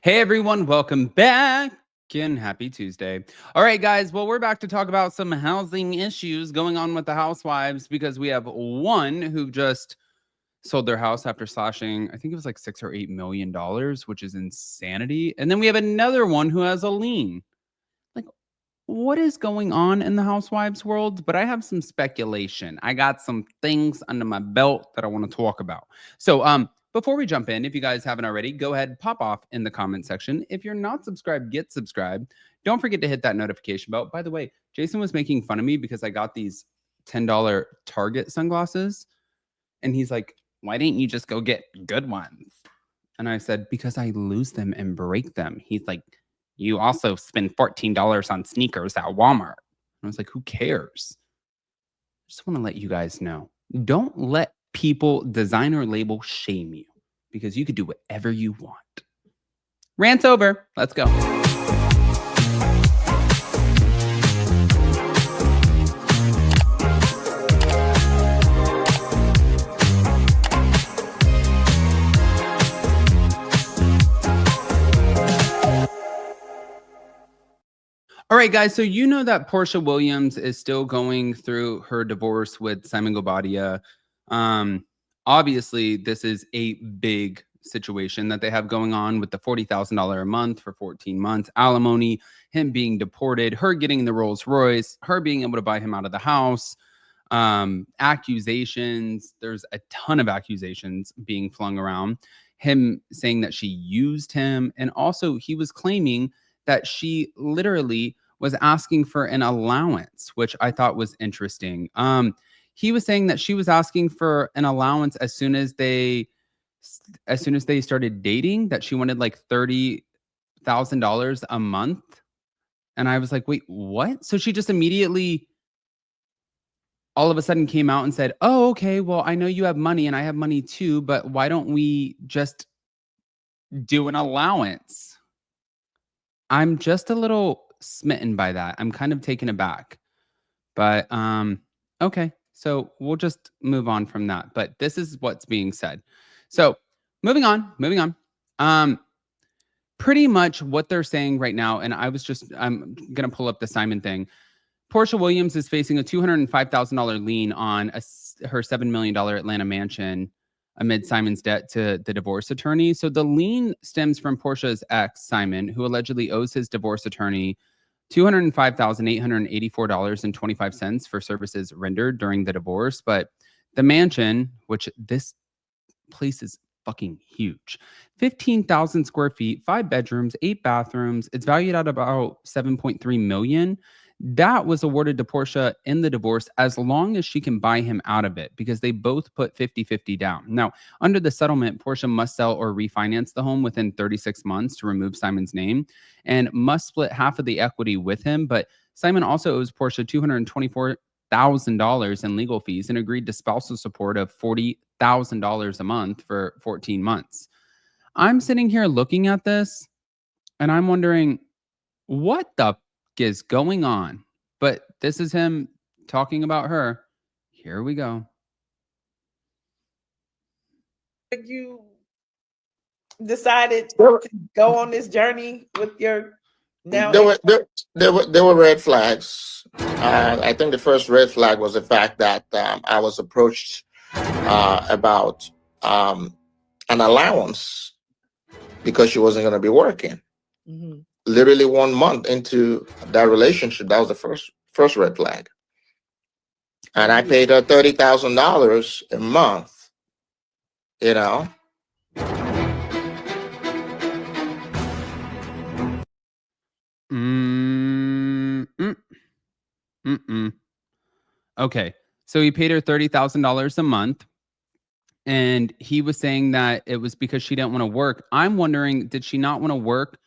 Hey everyone, welcome back and happy Tuesday. All right, guys. Well, we're back to talk about some housing issues going on with the housewives because we have one who just sold their house after slashing, I think it was like $6 or $8 million, which is insanity. And then we have another one who has a lien. Like, what is going on in the housewives world? But I have some speculation. I got some things under my belt that I want to talk about. So, before we jump in, if you guys haven't already, go ahead, pop off in the comment section. If you're not subscribed, get subscribed. Don't forget to hit that notification bell. By the way, Jason was making fun of me because I got these $10 Target sunglasses. And he's like, why didn't you just go get good ones? And I said, because I lose them and break them. He's like, you also spend $14 on sneakers at Walmart. I was like, who cares? I just want to let you guys know. Don't let people designer label shame you because you could do whatever you want. Rant's over. Let's go. All right, guys. So you know that Porsha Williams is still going through her divorce with Simon Gobadia. Obviously, this is a big situation that they have going on with the $40,000 a month for 14 months, alimony, him being deported, her getting the Rolls Royce, her being able to buy him out of the house, accusations. There's a ton of accusations being flung around. Him saying that she used him. And also, he was claiming that she literally was asking for an allowance, which I thought was interesting. He was saying that she was asking for an allowance as soon as they started dating, that she wanted like $30,000 a month. And I was like, wait, what? So she just immediately all of a sudden came out and said, oh, okay, well, I know you have money and I have money too, but why don't we just do an allowance? I'm just a little smitten by that. I'm kind of taken aback. But okay. So we'll just move on from that. But this is what's being said. So moving on. Pretty much what they're saying right now, and I'm gonna pull up the Simon thing. Porsha Williams is facing a $205,000 lien on her $7 million Atlanta mansion amid Simon's debt to the divorce attorney. So the lien stems from Portia's ex, Simon, who allegedly owes his divorce attorney $205,884.25 for services rendered during the divorce. But the mansion, which this place is fucking huge, 15,000 square feet, 5 bedrooms, 8 bathrooms. It's valued at about 7.3 million. That was awarded to Porsha in the divorce as long as she can buy him out of it because they both put 50-50 down. Now, under the settlement, Porsha must sell or refinance the home within 36 months to remove Simon's name and must split half of the equity with him. But Simon also owes Porsha $224,000 in legal fees and agreed to spousal support of $40,000 a month for 14 months. I'm sitting here looking at this and I'm wondering, what the is going on? But this is him talking about her. Here we go. You decided to go on this journey with your now? There were red flags. I think the first red flag was the fact that I was approached about an allowance because she wasn't going to be working. Mm-hmm. Literally 1 month into that relationship, that was the first red flag. And I paid her $30,000 a month, you know. Okay. So he paid her $30,000 a month. And he was saying that it was because she didn't want to work. I'm wondering, did she not want to work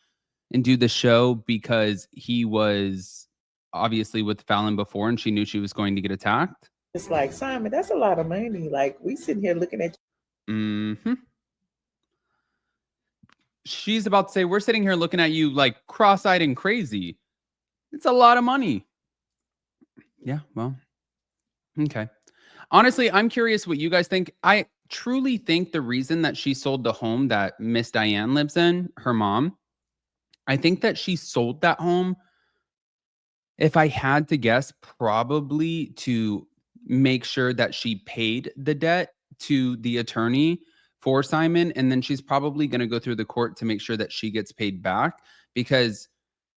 and do the show because he was obviously with Fallon before and she knew she was going to get attacked? It's like, Simon, that's a lot of money. Like, we sitting here looking at you. Mm-hmm. She's about to say, we're sitting here looking at you like cross-eyed and crazy. It's a lot of money. Yeah, well, okay. Honestly, I'm curious what you guys think. I truly think the reason that she sold the home that Miss Diane lives in, her mom, I think that she sold that home, if I had to guess, probably to make sure that she paid the debt to the attorney for Simon, and then she's probably gonna go through the court to make sure that she gets paid back, because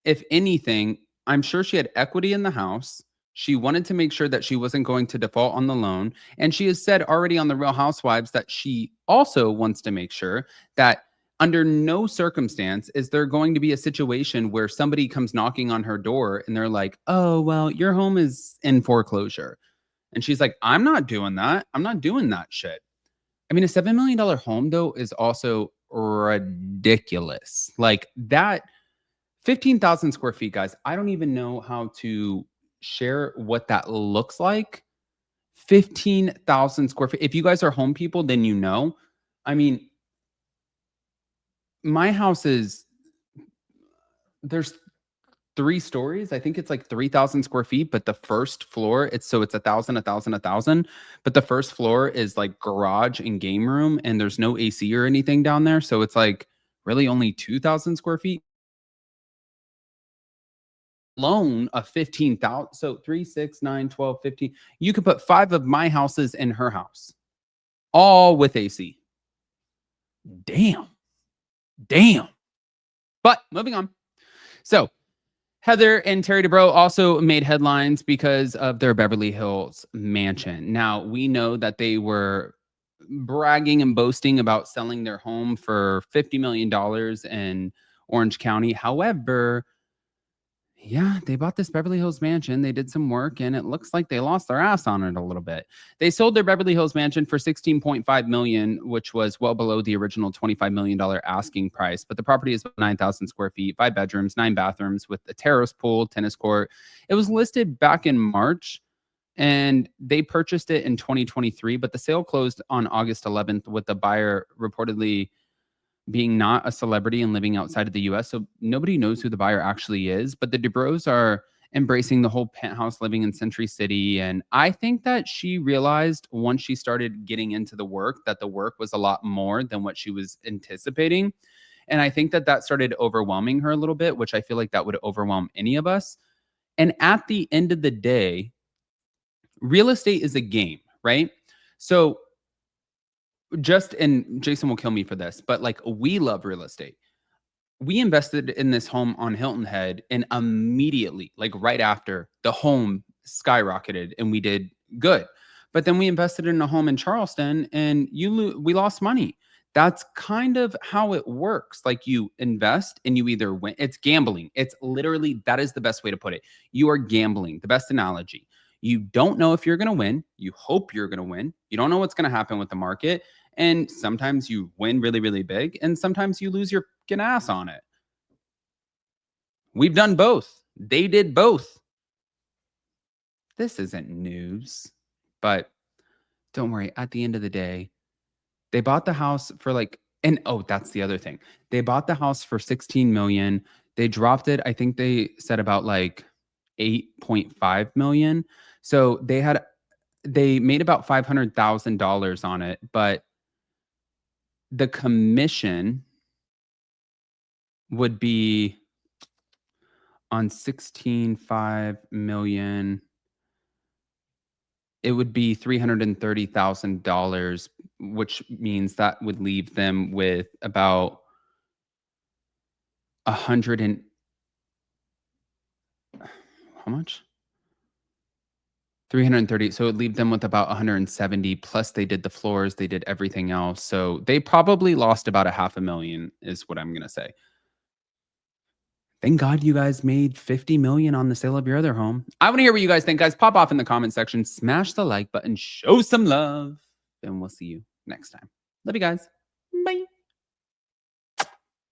if anything, I'm sure she had equity in the house. She wanted to make sure that she wasn't going to default on the loan, and she has said already on the Real Housewives that she also wants to make sure that under no circumstance is there going to be a situation where somebody comes knocking on her door and they're like, "Oh, well, your home is in foreclosure." And she's like, "I'm not doing that. I'm not doing that shit." I mean, a $7 million home, though, is also ridiculous. Like that 15,000 square feet, guys. I don't even know how to share what that looks like. 15,000 square feet. If you guys are home people, then you know. I mean, my house is, there's 3 stories. I think it's like 3,000 square feet, but the first floor, it's 1,000, 1,000, 1,000. But the first floor is like garage and game room, and there's no AC or anything down there. So it's like really only 2,000 square feet. Loan of 15,000. So 3, 6, 9, 12, 15. You could put 5 of my houses in her house, all with AC. Damn. But moving on. So Heather and Terry Dubrow also made headlines because of their Beverly Hills mansion. Now, we know that they were bragging and boasting about selling their home for $50 million in Orange County. However, yeah, they bought this Beverly Hills mansion. They did some work, and it looks like they lost their ass on it a little bit. They sold their Beverly Hills mansion for $16.5 million, which was well below the original $25 million asking price. But the property is 9,000 square feet, 5 bedrooms, 9 bathrooms with a terrace pool, tennis court. It was listed back in March, and they purchased it in 2023. But the sale closed on August 11th, with the buyer reportedly being not a celebrity and living outside of the US. So nobody knows who the buyer actually is, but the Dubrows are embracing the whole penthouse living in Century City. And I think that she realized once she started getting into the work that the work was a lot more than what she was anticipating. And I think that that started overwhelming her a little bit, which I feel like that would overwhelm any of us. And at the end of the day, real estate is a game, right? So and Jason will kill me for this, but like, we love real estate. We invested in this home on Hilton Head, and immediately, like right after, the home skyrocketed and we did good. But then we invested in a home in Charleston, and we lost money. That's kind of how it works. Like, you invest and you either win. It's gambling. It's literally, that is the best way to put it. You are gambling. The best analogy. You don't know if you're going to win. You hope you're going to win. You don't know what's going to happen with the market. And sometimes you win really, really big, and sometimes you lose your fucking ass on it. We've done both. They did both. This isn't news, but don't worry. At the end of the day, they bought the house for like, and oh, that's the other thing. They bought the house for $16 million. They dropped it. I think they said about like $8.5 million. So they made about $500,000 on it, but the commission would be on 16.5 million. It would be $330,000, which means that would leave them with about 100 and how much? 330. So it would leave them with about 170. Plus they did the floors, they did everything else. So they probably lost about $500,000 is what I'm going to say. Thank God you guys made $50 million on the sale of your other home. I want to hear what you guys think, guys. Pop off in the comment section, smash the like button, show some love, and we'll see you next time. Love you guys. Bye.